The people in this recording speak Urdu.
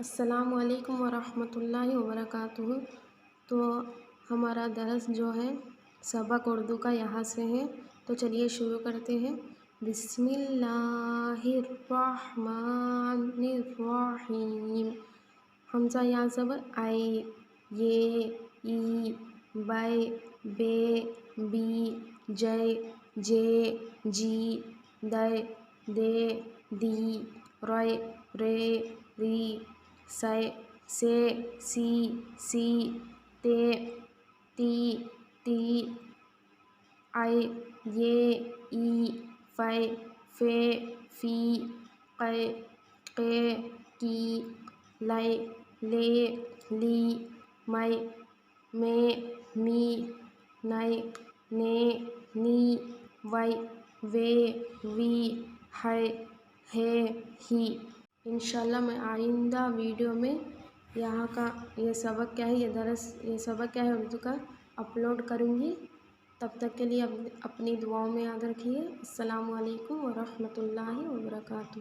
السلام علیکم ورحمۃ اللہ وبرکاتہ۔ تو ہمارا درس جو ہے سبق اردو کا یہاں سے ہے، تو چلیے شروع کرتے ہیں۔ بسم اللہ الرحمن الرحیم۔ حمزہ یا زبر آئے، یہ ای بے بے بی جے جے جی دے دے دی رے رے ری سے سی سی تے تی تی اے یہ ای فے فے فی قے قے کی لے لے لی مے مے می نے نی وے وے وی ہے ہی۔ انشاءاللہ میں آئندہ ویڈیو میں یہاں کا یہ سبق کیا ہے، یہ سبق کیا ہے اردو کا اپلوڈ کروں گی۔ تب تک کے لیے اپنی دعاؤں میں یاد رکھیے۔ السلام علیکم ورحمۃ اللہ وبرکاتہ۔